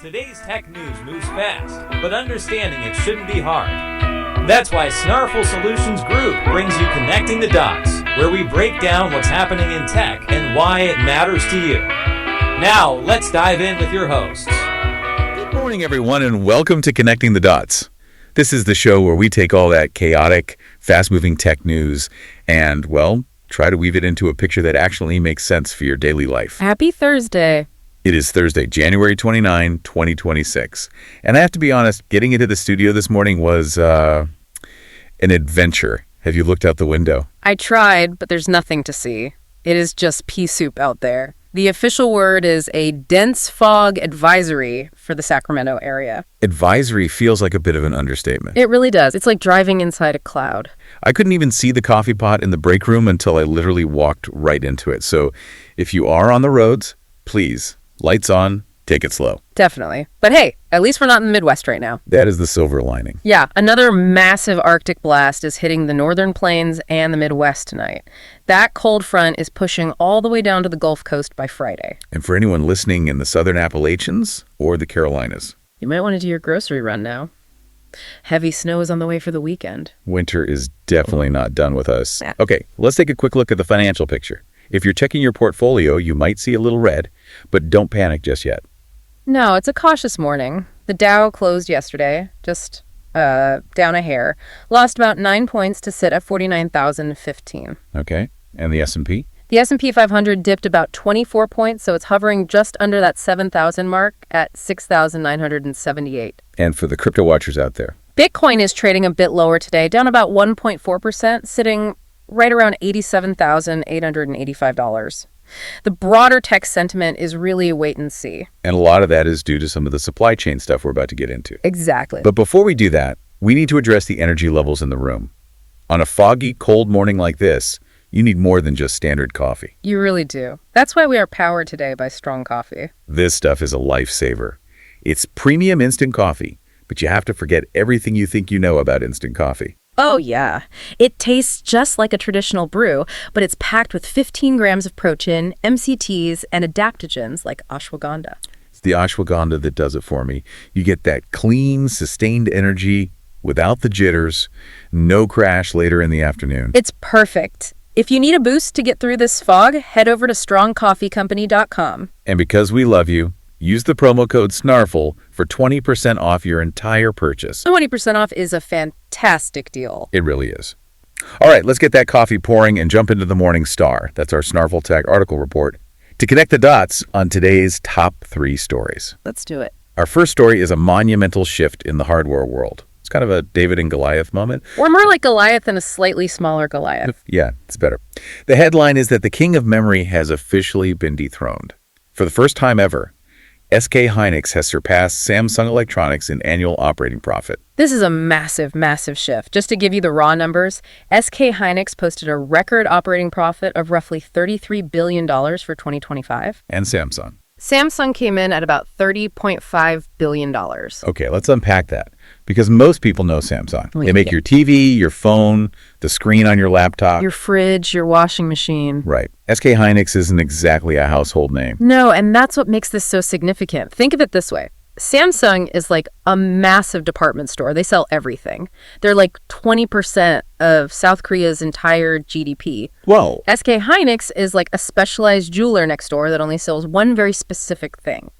Today's tech news moves fast, but understanding it shouldn't be hard. That's why Snarful Solutions Group brings you Connecting the Dots, where we break down what's happening in tech and why it matters to you. Now, let's dive in with your hosts. Good morning, everyone, and welcome to Connecting the Dots. This is the show where we take all that chaotic, fast-moving tech news and, well, try to weave it into a picture that actually makes sense for your daily life. Happy Thursday. It is Thursday, January 29, 2026. And I have to be honest, getting into the studio this morning was an adventure. Have you looked out the window? I tried, but there's nothing to see. It is just pea soup out there. The official word is a dense fog advisory for the Sacramento area. Advisory feels like a bit of an understatement. It really does. It's like driving inside a cloud. I couldn't even see the coffee pot in the break room until I literally walked right into it. So if you are on the roads, please, lights on, take it slow. Definitely. But hey, at least we're not in the Midwest right now. That is the silver lining. Yeah, another massive Arctic blast is hitting the northern plains and the Midwest tonight. That cold front is pushing all the way down to the Gulf Coast by Friday. And for anyone listening in the southern Appalachians or the Carolinas, you might want to do your grocery run now. Heavy snow is on the way for the weekend. Winter is definitely not done with us. Yeah. Okay, let's take a quick look at the financial picture. If you're checking your portfolio, you might see a little red, but don't panic just yet. No, it's a cautious morning. The Dow closed yesterday, just down a hair. Lost about 9 points to sit at 49,015. Okay, and the S&P? The S&P 500 dipped about 24 points, so it's hovering just under that 7,000 mark at 6,978. And for the crypto watchers out there? Bitcoin is trading a bit lower today, down about 1.4%, sitting right around $87,885. The broader tech sentiment is really wait and see. And a lot of that is due to some of the supply chain stuff we're about to get into. Exactly. But before we do that, we need to address the energy levels in the room. On a foggy, cold morning like this, you need more than just standard coffee. You really do. That's why we are powered today by strong coffee. This stuff is a lifesaver. It's premium instant coffee, but you have to forget everything you think you know about instant coffee. Oh, yeah. It tastes just like a traditional brew, but it's packed with 15 grams of protein, MCTs, and adaptogens like ashwagandha. It's the ashwagandha that does it for me. You get that clean, sustained energy without the jitters, no crash later in the afternoon. It's perfect. If you need a boost to get through this fog, head over to strongcoffeecompany.com. And because we love you, use the promo code SNARFL for 20% off your entire purchase. 20% off is a fantastic deal. It really is. All right, let's get that coffee pouring and jump into the Morning Star. That's our Snarful Tech article report to connect the dots on today's top 3 stories. Let's do it. Our first story is a monumental shift in the hardware world. It's kind of a David and Goliath moment. Or more like Goliath and a slightly smaller Goliath. Yeah, it's better. The headline is that the king of memory has officially been dethroned. For the first time ever, SK Hynix has surpassed Samsung Electronics in annual operating profit. This is a massive, massive shift. Just to give you the raw numbers, SK Hynix posted a record operating profit of roughly $33 billion for 2025. And Samsung. Samsung came in at about $30.5 billion. Okay, let's unpack that. Because most people know Samsung. They make your TV, your phone, the screen on your laptop. Your fridge, your washing machine. Right. SK Hynix isn't exactly a household name. No, and that's what makes this so significant. Think of it this way. Samsung is like a massive department store. They sell everything. They're like 20% of South Korea's entire GDP. Whoa. SK Hynix is like a specialized jeweler next door that only sells one very specific thing: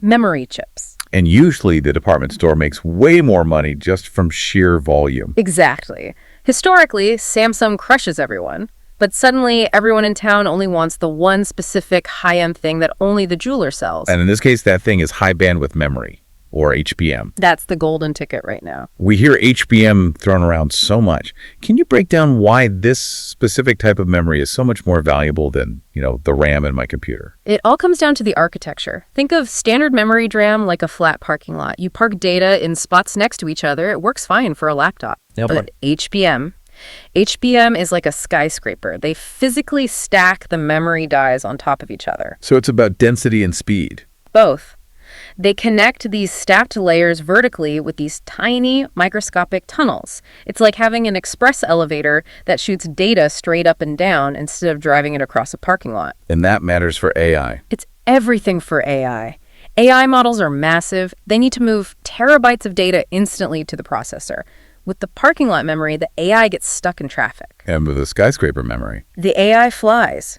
memory chips. And usually the department store makes way more money just from sheer volume. Exactly. Historically, Samsung crushes everyone. But suddenly, everyone in town only wants the one specific high-end thing that only the jeweler sells. And in this case, that thing is high bandwidth memory, or HBM. That's the golden ticket right now. We hear HBM thrown around so much. Can you break down why this specific type of memory is so much more valuable than, the RAM in my computer? It all comes down to the architecture. Think of standard memory DRAM like a flat parking lot. You park data in spots next to each other. It works fine for a laptop. But HBM is like a skyscraper. They physically stack the memory dies on top of each other. So it's about density and speed. Both. They connect these stacked layers vertically with these tiny microscopic tunnels. It's like having an express elevator that shoots data straight up and down instead of driving it across a parking lot. And that matters for AI. It's everything for AI. AI models are massive. They need to move terabytes of data instantly to the processor. With the parking lot memory, the AI gets stuck in traffic. And with the skyscraper memory, The AI flies.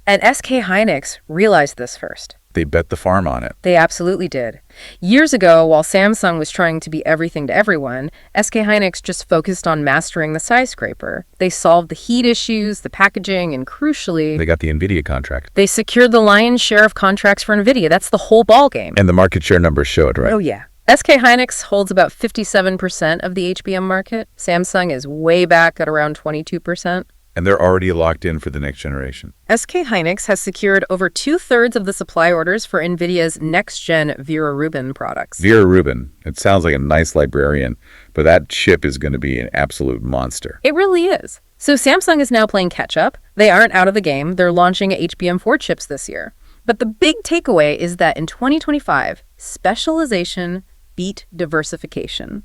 And SK Hynix realized this first. they bet the farm on it. They absolutely did. Years ago, while Samsung was trying to be everything to everyone, SK Hynix just focused on mastering the skyscraper. They solved the heat issues, the packaging, and crucially, They got the Nvidia contract. they secured the lion's share of contracts for Nvidia. That's the whole ballgame. And the market share numbers show it, right? Oh, yeah. SK Hynix holds about 57% of the HBM market. Samsung is way back at around 22%. And they're already locked in for the next generation. SK Hynix has secured over 2/3 of the supply orders for NVIDIA's next-gen Vera Rubin products. Vera Rubin, it sounds like a nice librarian, but that chip is going to be an absolute monster. It really is. So Samsung is now playing catch-up. They aren't out of the game. They're launching HBM4 chips this year. But the big takeaway is that in 2025, specialization beat diversification.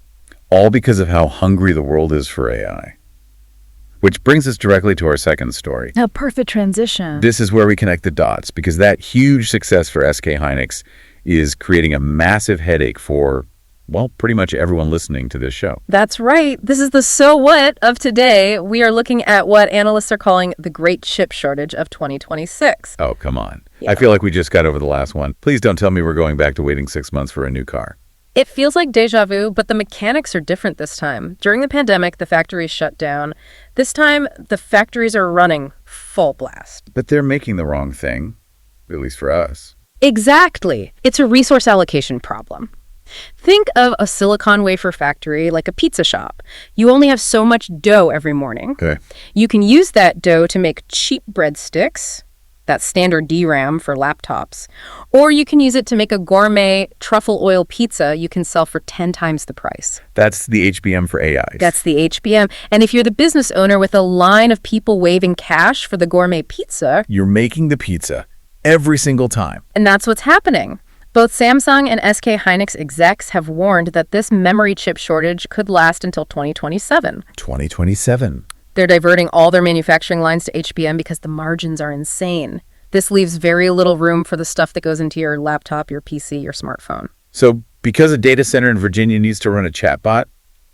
All because of how hungry the world is for AI. Which brings us directly to our second story. A perfect transition. This is where we connect the dots, because that huge success for SK Hynix is creating a massive headache for, well, pretty much everyone listening to this show. That's right. This is the so what of today. We are looking at what analysts are calling the great chip shortage of 2026. Oh, come on. Yeah. I feel like we just got over the last one. Please don't tell me we're going back to waiting 6 months for a new car. It feels like deja vu, but the mechanics are different this time. During the pandemic, the factories shut down. This time, the factories are running full blast. But they're making the wrong thing, at least for us. Exactly. It's a resource allocation problem. Think of a silicon wafer factory like a pizza shop. You only have so much dough every morning. Okay. You can use that dough to make cheap breadsticks, that standard DRAM for laptops, or you can use it to make a gourmet truffle oil pizza you can sell for 10 times the price. That's the HBM for AI. That's the HBM. And if you're the business owner with a line of people waving cash for the gourmet pizza, You're making the pizza every single time. and that's what's happening. Both Samsung and SK Hynix execs have warned that this memory chip shortage could last until 2027. 2027. They're diverting all their manufacturing lines to HBM because the margins are insane. This leaves very little room for the stuff that goes into your laptop, your PC, your smartphone. So because a data center in Virginia needs to run a chatbot,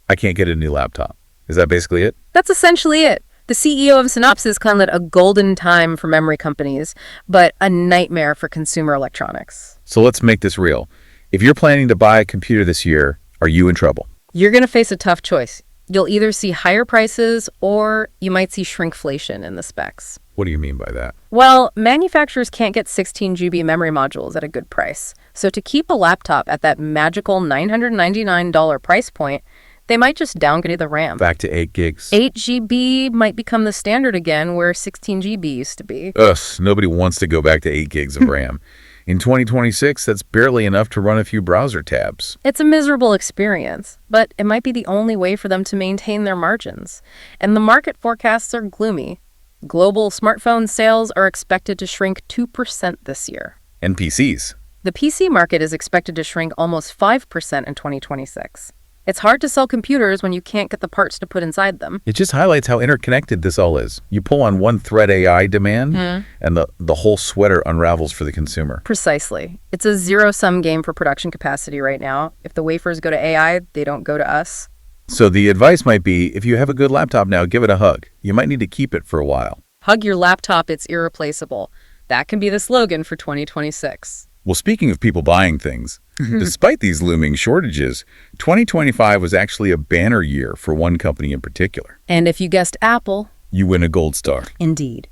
I can't get a new laptop. Is that basically it? That's essentially it. The CEO of Synopsys called it a golden time for memory companies, but a nightmare for consumer electronics. So let's make this real. If you're planning to buy a computer this year, are you in trouble? You're going to face a tough choice. You'll either see higher prices or you might see shrinkflation in the specs. What do you mean by that? Well, manufacturers can't get 16 GB memory modules at a good price. So to keep a laptop at that magical $999 price point, they might just downgrade the RAM. Back to 8 gigs. 8 GB might become the standard again where 16 GB used to be. Ugh, nobody wants to go back to 8 gigs of RAM. In 2026, that's barely enough to run a few browser tabs. It's a miserable experience, but it might be the only way for them to maintain their margins. And the market forecasts are gloomy. Global smartphone sales are expected to shrink 2% this year. And PCs. The PC market is expected to shrink almost 5% in 2026. It's hard to sell computers when you can't get the parts to put inside them. It just highlights how interconnected this all is. You pull on one thread AI demand, and the whole sweater unravels for the consumer. Precisely. It's a zero-sum game for production capacity right now. If the wafers go to AI, they don't go to us. So the advice might be, if you have a good laptop now, give it a hug. You might need to keep it for a while. Hug your laptop, it's irreplaceable. That can be the slogan for 2026. Well, speaking of people buying things, despite these looming shortages, 2025 was actually a banner year for one company in particular. And if you guessed Apple, You win a gold star. indeed.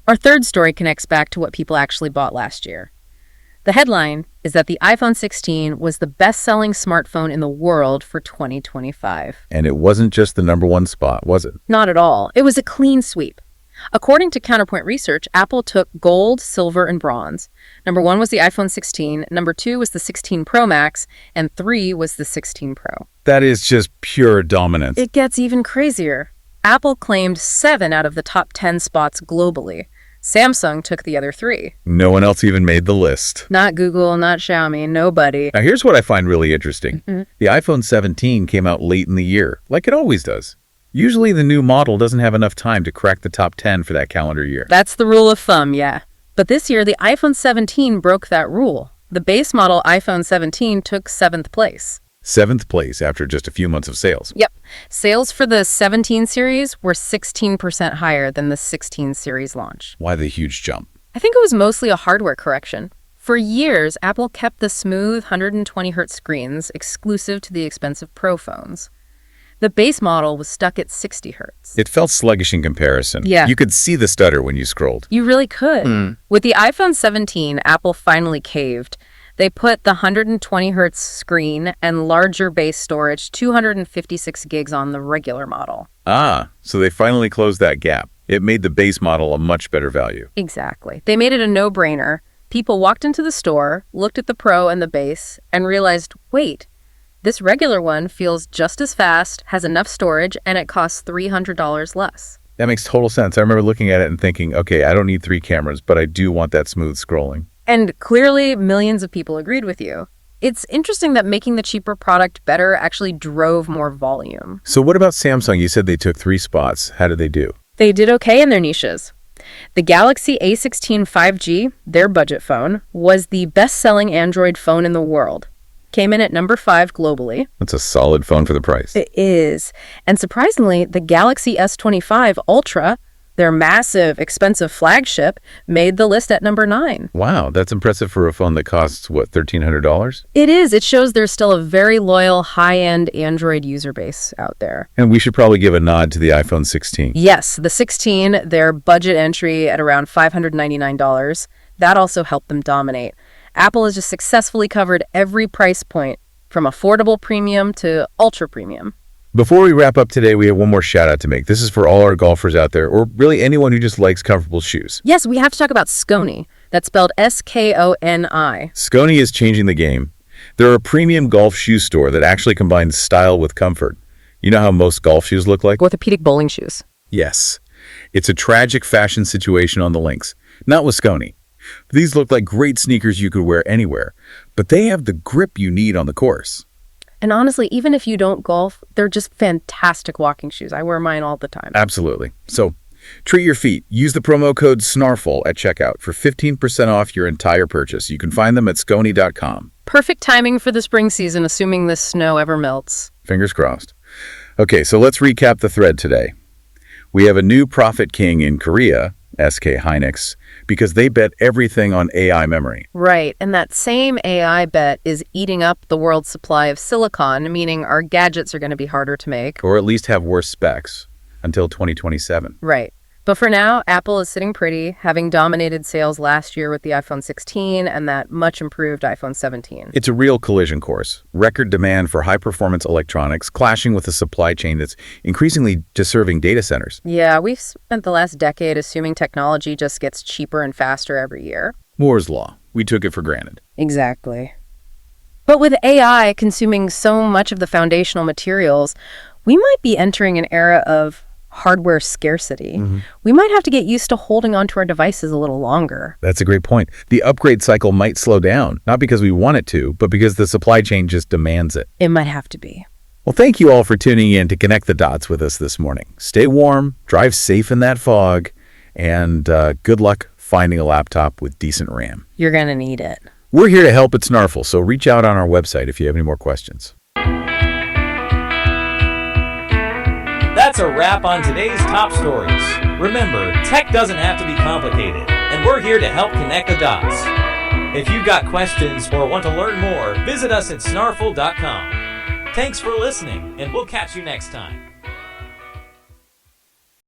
Our third story connects back to what people actually bought last year. The headline is that the iPhone 16 was the best-selling smartphone in the world for 2025. And it wasn't just the number one spot, was it? Not at all. It was a clean sweep. According to Counterpoint Research, Apple took gold, silver, and bronze. Number 1 was the iPhone 16, number 2 was the 16 Pro Max, and 3 was the 16 Pro. That is just pure dominance. It gets even crazier. Apple claimed 7 out of the top 10 spots globally. Samsung took the other 3. No one else even made the list. Not Google, not Xiaomi, nobody. Now, here's what I find really interesting. The iPhone 17 came out late in the year, like it always does. Usually the new model doesn't have enough time to crack the top 10 for that calendar year. That's the rule of thumb, yeah. But this year, the iPhone 17 broke that rule. The base model iPhone 17 took 7th place. 7th place after just a few months of sales. Yep. Sales for the 17 series were 16% higher than the 16 series launch. Why the huge jump? I think it was mostly a hardware correction. For years, Apple kept the smooth 120 Hz screens exclusive to the expensive Pro phones. The base model was stuck at 60 Hz. It felt sluggish in comparison. Yeah. You could see the stutter when you scrolled. You really could. With the iPhone 17, Apple finally caved. They put the 120 Hz screen and larger base storage, 256 gigs on the regular model. Ah, so they finally closed that gap. It made the base model a much better value. Exactly. They made it a no-brainer. People walked into the store, looked at the Pro and the base, and realized, wait, this regular one feels just as fast, has enough storage, and it costs $300 less. That makes total sense. I remember looking at it and thinking, okay, I don't need 3 cameras, but I do want that smooth scrolling. And clearly, millions of people agreed with you. It's interesting that making the cheaper product better actually drove more volume. So what about Samsung? You said they took 3 spots. How did they do? They did okay in their niches. The Galaxy A16 5G, their budget phone, was the best-selling Android phone in the world. Came in at number 5 globally. That's a solid phone for the price. It is. And surprisingly, the Galaxy S25 Ultra, their massive, expensive flagship, made the list at number 9. Wow, that's impressive for a phone that costs, what, $1,300? It is. It shows there's still a very loyal, high-end Android user base out there. And we should probably give a nod to the iPhone 16. Yes, the 16, their budget entry at around $599, that also helped them dominate. Apple has just successfully covered every price point, from affordable premium to ultra premium. Before we wrap up today, we have one more shout out to make. This is for all our golfers out there, or really anyone who just likes comfortable shoes. Yes, we have to talk about Skoni. That's spelled S-K-O-N-I. Skoni is changing the game. They're a premium golf shoe store that actually combines style with comfort. You know how most golf shoes look like? Orthopedic bowling shoes. Yes. It's a tragic fashion situation on the links. Not with Skoni. These look like great sneakers you could wear anywhere, but they have the grip you need on the course. And honestly, even if you don't golf, they're just fantastic walking shoes. I wear mine all the time. Absolutely. So, treat your feet. Use the promo code SNARFL at checkout for 15% off your entire purchase. You can find them at skoni.com. Perfect timing for the spring season, assuming this snow ever melts. Fingers crossed. Okay, so let's recap the thread today. We have a new profit king in Korea, SK Hynix, because they bet everything on AI memory. Right, and that same AI bet is eating up the world's supply of silicon, meaning our gadgets are going to be harder to make. Or at least have worse specs until 2027. Right. But for now, Apple is sitting pretty, having dominated sales last year with the iPhone 16 and that much improved iPhone 17. It's a real collision course. Record demand for high-performance electronics clashing with a supply chain that's increasingly just serving data centers. Yeah, we've spent the last decade assuming technology just gets cheaper and faster every year. Moore's Law. We took it for granted. Exactly. But with AI consuming so much of the foundational materials, we might be entering an era of hardware scarcity. We might have to get used to holding onto our devices a little longer. That's a great point. The upgrade cycle might slow down, not because we want it to, but because the supply chain just demands it. It might have to be. Well, thank you all for tuning in to connect the dots with us this morning. Stay warm, drive safe in that fog, and good luck finding a laptop with decent RAM. You're going to need it. We're here to help at Snarful, so reach out on our website if you have any more questions. That's a wrap on today's top stories. Remember, tech doesn't have to be complicated, and we're here to help connect the dots. If you've got questions or want to learn more, visit us at snarful.com. Thanks for listening, and we'll catch you next time.